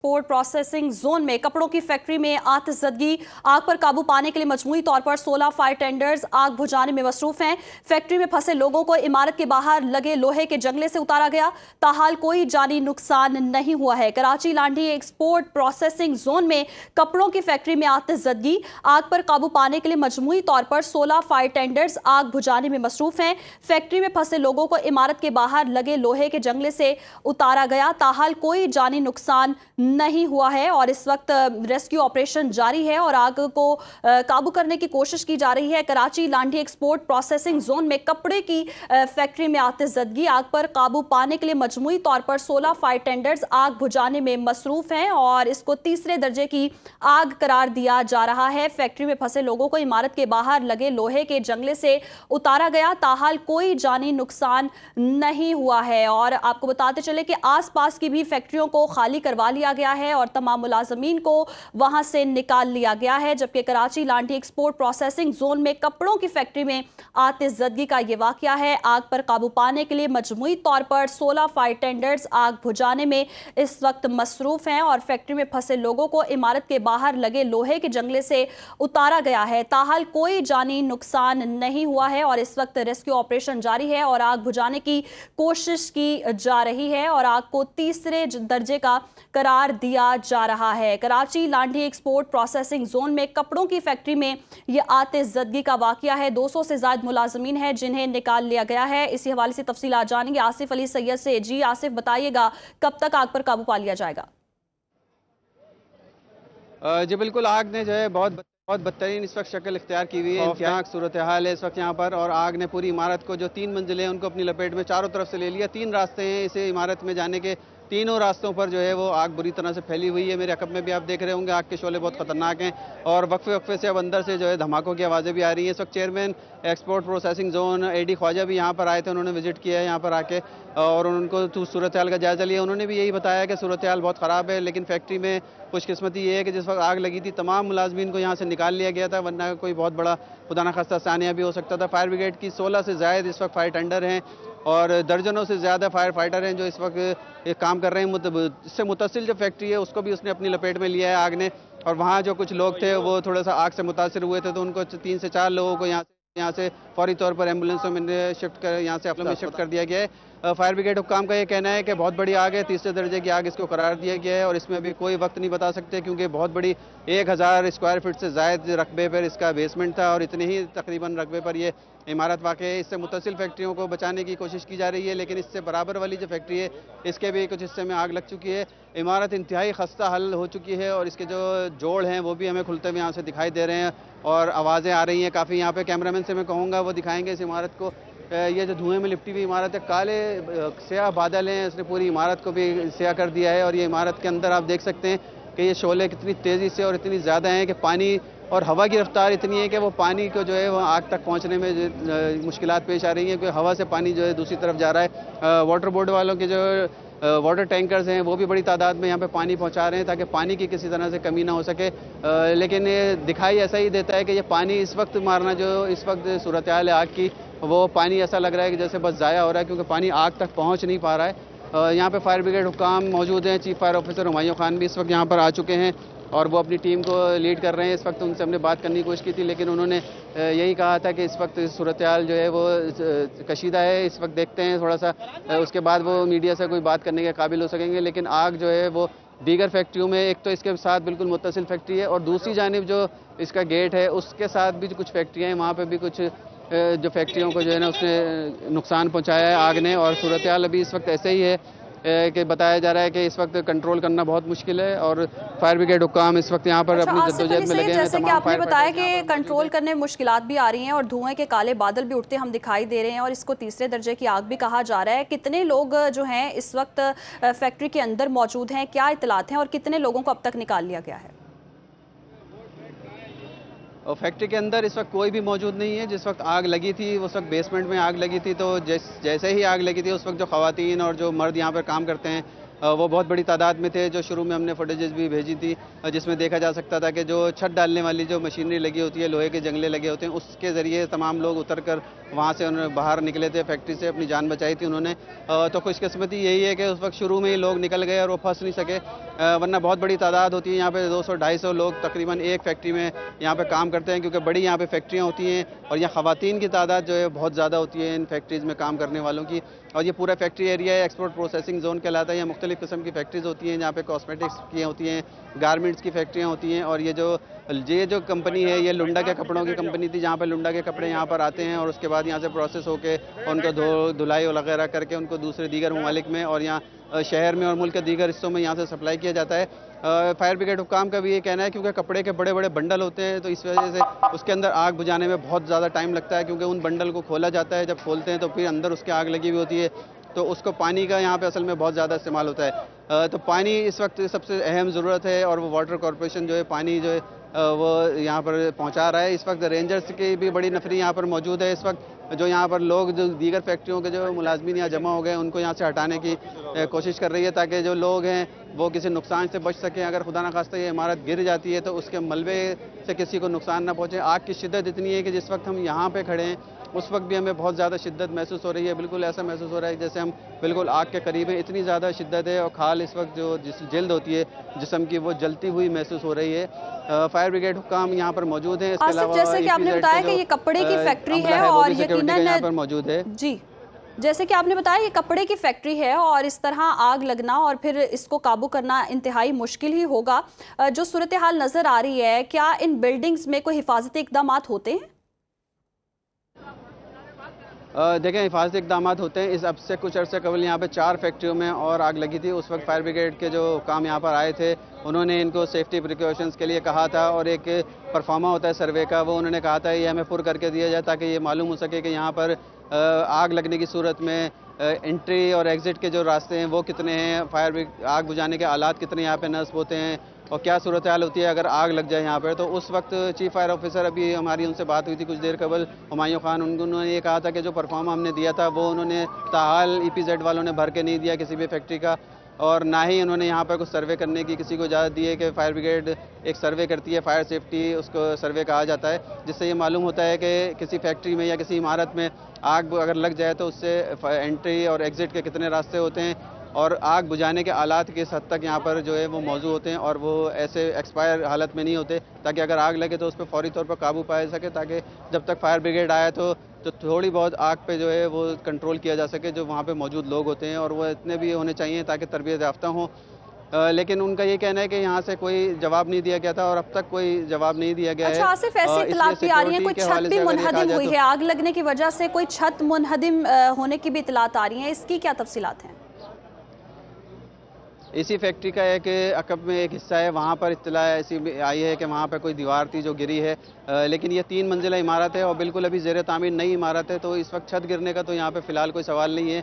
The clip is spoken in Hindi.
फूड प्रोसेसिंग जोन में कपड़ों की फैक्ट्री में आतिशबाजी। आग पर काबू पाने के लिए मजमूई तौर पर 16 फायर टेंडर्स आग बुझाने में मसरूफ हैं। फैक्ट्री में फंसे लोगों को इमारत के बाहर लगे लोहे के जंगले से उतारा गया। ताहाल कोई जानी नुकसान नहीं हुआ है। Karachi Landhi export processing zone में कपड़ों की फैक्ट्री में आतिशबाजी। आग पर काबू पाने के लिए मजमूई तौर पर 16 फायर टेंडर्स आग बुझाने में मसरूफ हैं। फैक्ट्री में फंसे लोगों को इमारत के बाहर लगे लोहे के जंगले से उतारा गया। ताहाल कोई जानी नुकसान नहीं हुआ है और इस वक्त रेस्क्यू ऑपरेशन जारी है और आग को काबू करने की कोशिश की जा रही है। Karachi Landhi export processing zone में कपड़े की फैक्ट्री में आतिशबाजी। आग पर काबू पाने के लिए मजमूई तौर पर 16 फायर टेंडर्स आग बुझाने में मसरूफ हैं और इसको तीसरे दर्जे की आग करार दिया जा रहा है। फैक्ट्री में फंसे लोगों को इमारत के बाहर लगे लोहे के जंगले से उतारा गया। ताहाल कोई जानी नुकसान नहीं हुआ है और आपको बताते चले कि आसपास की भी फैक्ट्रियों को खाली करवा लिया गया है और तमाम मुलाजमीन को वहां से निकाल लिया गया है। जबकि Karachi Landhi export processing zone में कपड़ों की फैक्ट्री में आतिशबाजी का यह वाकया है। आग पर काबू पाने के लिए मजमूई तौर पर 16 फायर टेंडर्स आग बुझाने में इस वक्त मसरूफ हैं और फैक्ट्री में फंसे लोगों को इमारत के बाहर लगे लोहे के जंगले से उतारा गया है। ताहाल कोई जानी नुकसान नहीं हुआ है और इस वक्त रेस्क्यू ऑपरेशन जारी है और आग बुझाने की कोशिश की जा रही है और आग को तीसरे दर्जे का करार दिया जा रहा है। Karachi Landhi export processing zone में कपड़ों की फैक्ट्री में यह आतिशबाजी का वाकया है। 200 से ज्यादा मुलाजमीन हैं जिन्हें निकाल लिया गया है। इसी हवाले से तफसीलात जानेंगे आसिफ अली सैयद से। जी आसिफ, बताइएगा कब तक आग पर काबू पा लिया जाएगा? जी बिल्कुल, आग ने जो है बहुत बदतरीन इस वक्त शक्ल इख्तियार की हुई है। इंतहाक सूरत हाल है इस वक्त यहाँ पर और आग ने पूरी इमारत को जो 3 मंजिलें हैं उनको अपनी लपेट में चारों तरफ से ले लिया। 3 रास्ते हैं इस इमारत में जाने के, तीनों रास्तों पर जो है वो आग बुरी तरह से फैली हुई है। मेरे अकब में भी आप देख रहे होंगे आग के शोले बहुत खतरनाक हैं और वक्फे वक्फे से अब अंदर से जो है धमाकों की आवाज़ें भी आ रही हैं। इस वक्त chairman export processing zone AD Khawaja भी यहाँ पर आए थे, उन्होंने विजिट किया है यहाँ पर आके और उनको सूरत हाल का जायजा लिया। उन्होंने भी यही बताया कि सूरत हाल बहुत ख़राब है, लेकिन फैक्ट्री में खुशकिस्मती ये है कि जिस वक्त आग लगी थी तमाम मुलाजमीन को यहाँ से निकाल लिया गया था, वरना कोई बहुत बड़ा खुदा न खास्ता सानिया भी हो सकता था। फायर ब्रिगेड की 16 से ज़ायद इस वक्त फायर टेंडर हैं और दर्जनों से ज़्यादा फायर फाइटर हैं जो इस वक्त एक काम कर रहे हैं। इससे मुतसिल जो फैक्ट्री है उसको भी उसने अपनी लपेट में लिया है आग ने और वहाँ जो कुछ लोग थे वो थोड़ा सा आग से मुतासिर हुए थे तो उनको 3 से 4 लोगों को यहाँ से फौरी तौर पर एम्बुलेंसों में शिफ्ट कर यहाँ से अपने में शिफ्ट कर दिया गया है। फायर ब्रिगेड हुक्काम का ये कहना है कि बहुत बड़ी आग है, तीसरे दर्जे की आग इसको करार दिया गया है और इसमें अभी कोई वक्त नहीं बता सकते क्योंकि बहुत बड़ी 1000 स्क्वायर फीट से ज़ायद रकबे पर इसका बेसमेंट था और इतने ही तकरीबन रकबे पर ये इमारत वाक़ है। इससे मुतसिल फैक्ट्रियों को बचाने की कोशिश की जा रही है, लेकिन इससे बराबर वाली जो फैक्ट्री है इसके भी कुछ हिस्से में आग लग चुकी है। इमारत इंतहाई खस्ता हाल हो चुकी है और इसके जो जोड़ हैं वो भी हमें खुलते हुए यहाँ से दिखाई दे रहे हैं और आवाज़ें आ रही हैं काफ़ी। यहाँ पे कैमरामैन से मैं कहूँगा वो दिखाएंगे इस इमारत को। ये जो धुएं में लिपटी हुई इमारत है, काले स्याह बादल हैं, इसने पूरी इमारत को भी स्याह कर दिया है और ये इमारत के अंदर आप देख सकते हैं कि ये शोले कितनी तेज़ी से और इतनी ज़्यादा हैं कि पानी और हवा की रफ्तार इतनी है कि वो पानी को जो है वो आग तक पहुंचने में मुश्किलात पेश आ रही हैं क्योंकि हवा से पानी जो है दूसरी तरफ जा रहा है। वाटर बोर्ड वालों के जो वाटर टैंकर्स हैं वो भी बड़ी तादाद में यहाँ पे पानी पहुँचा रहे हैं ताकि पानी की किसी तरह से कमी ना हो सके। लेकिन ये दिखाई ऐसा ही देता है कि ये पानी इस वक्त मारना जो इस वक्त सूरत हाल है आग की, वो पानी ऐसा लग रहा है कि जैसे बस ज़ाया हो रहा है क्योंकि पानी आग तक पहुँच नहीं पा रहा है। यहाँ पे फायर ब्रिगेड हुक्काम मौजूद हैं, chief fire officer Humayun Khan भी इस वक्त यहाँ पर आ चुके हैं और वो अपनी टीम को लीड कर रहे हैं। इस वक्त उनसे हमने बात करने की कोशिश की थी लेकिन उन्होंने यही कहा था कि इस वक्त सूरत हाल जो है वो कशीदा है, इस वक्त देखते हैं थोड़ा सा उसके बाद वो मीडिया से कोई बात करने के काबिल हो सकेंगे। लेकिन आग जो है वो दीगर फैक्ट्रियों में, एक तो इसके साथ बिल्कुल मुत्तसिल फैक्ट्री है और दूसरी जानिब जो इसका गेट है उसके साथ भी कुछ फैक्ट्रियाँ हैं, वहाँ पर भी कुछ जो फैक्ट्रियों को जो है ना उसने नुकसान पहुँचाया है आग ने। और सूरत हाल अभी इस वक्त ऐसे ही है कि बताया जा रहा है कि इस वक्त कंट्रोल करना बहुत मुश्किल है और फायर ब्रिगेड हुक्काम इस वक्त यहाँ पर अपनी जद्दोजहद में लगे हैं। जैसे कि आपने बताया कि कंट्रोल करने में मुश्किलात भी आ रही हैं और धुएं के काले बादल भी उठते हम दिखाई दे रहे हैं और इसको तीसरे दर्जे की आग भी कहा जा रहा है। कितने लोग जो हैं इस वक्त फैक्ट्री के अंदर मौजूद हैं, क्या इतलात हैं और कितने लोगों को अब तक निकाल लिया गया है? और फैक्ट्री के अंदर इस वक्त कोई भी मौजूद नहीं है। जिस वक्त आग लगी थी उस वक्त बेसमेंट में आग लगी थी तो जैसे ही आग लगी थी उस वक्त जो ख़वातीन और जो मर्द यहाँ पर काम करते हैं वो बहुत बड़ी तादाद में थे। जो शुरू में हमने फुटेजेस भी भेजी थी, जिसमें देखा जा सकता था कि जो छत डालने वाली जो मशीनरी लगी होती है, लोहे के जंगले लगे होते हैं, उसके ज़रिए तमाम लोग उतर कर वहाँ से उन्होंने बाहर निकले थे, फैक्ट्री से अपनी जान बचाई थी उन्होंने। तो खुशकिस्मती यही है कि उस वक्त शुरू में ही लोग निकल गए और वो फंस नहीं सके, वरना बहुत बड़ी तादाद होती है। यहाँ पे 200-250 लोग तकरीबन एक फैक्ट्री में यहाँ पे काम करते हैं, क्योंकि बड़ी यहाँ पे फैक्ट्रियाँ होती हैं और यहाँ ख़वातीन की तादाद जो है बहुत ज़्यादा होती है इन फैक्ट्रीज़ में काम करने वालों की। और ये पूरा फैक्ट्री एरिया है, एक्सपोर्ट प्रोसेसिंग जोन कहलाता है। यहाँ मुख्तलिफ़ किस्म की फैक्ट्रीज़ होती हैं, जहाँ पे कॉस्मेटिक्स की होती हैं, गारमेंट्स की फैक्ट्रियाँ होती हैं। और ये जो कंपनी है, ये लुंडा के कपड़ों की कंपनी थी, जहाँ पे लुंडा के कपड़े यहाँ पर आते हैं और उसके बाद यहाँ से प्रोसेस होके उनको धुलाई वगैरह करके उनको दूसरे दीगर ममालिक में और यहाँ शहर में और मुल्क के दीगर हिस्सों में यहाँ से सप्लाई किया जाता है। फायर ब्रिगेड हुक्काम का भी ये कहना है, क्योंकि कपड़े के बड़े बड़े बंडल होते हैं, तो इस वजह से उसके अंदर आग बुझाने में बहुत ज़्यादा टाइम लगता है, क्योंकि उन बंडल को खोला जाता है। जब खोलते हैं तो फिर अंदर उसके आग लगी हुई होती है, तो उसको पानी का यहाँ पे असल में बहुत ज़्यादा इस्तेमाल होता है। तो पानी इस वक्त सबसे अहम ज़रूरत है, और वो वाटर कॉरपोरेशन जो है पानी जो है वो यहाँ पर पहुँचा रहा है। इस वक्त रेंजर्स की भी बड़ी नफरी यहाँ पर मौजूद है। इस वक्त जो यहाँ पर लोग जो दीगर फैक्ट्रियों के जो मुलाजमीन यहाँ जमा हो गए, उनको यहाँ से हटाने की कोशिश कर रही है, ताकि जो लोग हैं वो किसी नुकसान से बच सकें। अगर खुदा न खास्ता ये इमारत गिर जाती है तो उसके मलबे से किसी को नुकसान ना पहुँचे। आग की शिद्दत इतनी है कि जिस वक्त हम यहाँ पे खड़े हैं उस वक्त भी हमें बहुत ज़्यादा शिद्दत महसूस हो रही है। बिल्कुल ऐसा महसूस हो रहा है जैसे हम बिल्कुल आग के करीब हैं, इतनी ज़्यादा शिद्दत है। और खाल इस वक्त जो जल्द होती है जिस्म की, वो जलती हुई महसूस हो रही है। फायर ब्रिगेड हुक्काम यहाँ पर मौजूद हैं। इसके अलावा जैसे कि आपने बताया कि ये कपड़े की फैक्ट्री है और यकीनन यहाँ पर मौजूद है। जी, जैसे कि आपने बताया ये कपड़े की फैक्ट्री है और इस तरह आग लगना और फिर इसको काबू करना इंतहाई मुश्किल ही होगा। जो सूरत हाल नजर आ रही है, क्या इन बिल्डिंग्स में कोई हिफाजती इकदाम होते हैं? देखें, हिफाजती इकदाम होते हैं। इस अब से कुछ अर्से कबल यहाँ पे 4 फैक्ट्रियों में और आग लगी थी। उस वक्त फायर ब्रिगेड के जो काम यहाँ पर आए थे, उन्होंने इनको सेफ्टी प्रिकॉशंस के लिए कहा था, और एक परफॉर्मा होता है सर्वे का, वो उन्होंने कहा था ये हमें पुर करके दिया जाए, ताकि ये मालूम हो सके कि यहाँ पर आग लगने की सूरत में एंट्री और एग्ज़िट के जो रास्ते हैं वो कितने हैं, आग बुझाने के आलात कितने यहाँ पे नस्ब होते हैं, और क्या सूरत हाल होती है अगर आग लग जाए यहाँ पर। तो उस वक्त चीफ फायर ऑफिसर, अभी हमारी उनसे बात हुई थी कुछ देर कबल, हुमायूं खान, उन्होंने ये कहा था कि जो परफॉर्मा हमने दिया था वो उन्होंने ताहाल EPZ वालों ने भर के नहीं दिया किसी भी फैक्ट्री का, और ना ही उन्होंने यहाँ पर कुछ सर्वे करने की किसी को इजाज़त दी है कि फायर ब्रिगेड एक सर्वे करती है, फायर सेफ्टी उसको सर्वे कहा जाता है, जिससे ये मालूम होता है कि किसी फैक्ट्री में या किसी इमारत में आग अगर लग जाए तो उससे एंट्री और एग्ज़िट के कितने रास्ते होते हैं, और आग बुझाने के आलात किस हद तक यहाँ पर जो है वो मौजूद होते हैं, और वो ऐसे एक्सपायर हालत में नहीं होते, ताकि अगर आग लगे तो उस पर फौरी तौर पर काबू पाया जा सके, ताकि जब तक फायर ब्रिगेड आए तो थोड़ी बहुत आग पे जो है वो कंट्रोल किया जा सके, जो वहाँ पे मौजूद लोग होते हैं, और वो इतने भी होने चाहिए ताकि तरबियत याफ्ता हों। लेकिन उनका ये कहना है कि यहाँ से कोई जवाब नहीं दिया गया था, और अब तक कोई जवाब नहीं दिया गया है। अच्छा आसिफ, ऐसी इतलात भी आ रही है कोई छत भी मुनहदिम हुई है, आग लगने की वजह से कोई छत मुनहदिम होने की भी इतलात आ रही है, इसकी क्या तफसीलात हैं? इसी फैक्ट्री का एक अकब में एक हिस्सा है, वहाँ पर इत्तला ऐसी आई है कि वहाँ पर कोई दीवार थी जो गिरी है, लेकिन ये 3 मंजिला इमारत है और बिल्कुल अभी ज़ेर तामीर नई इमारत है, तो इस वक्त छत गिरने का तो यहाँ पे फ़िलहाल कोई सवाल नहीं है।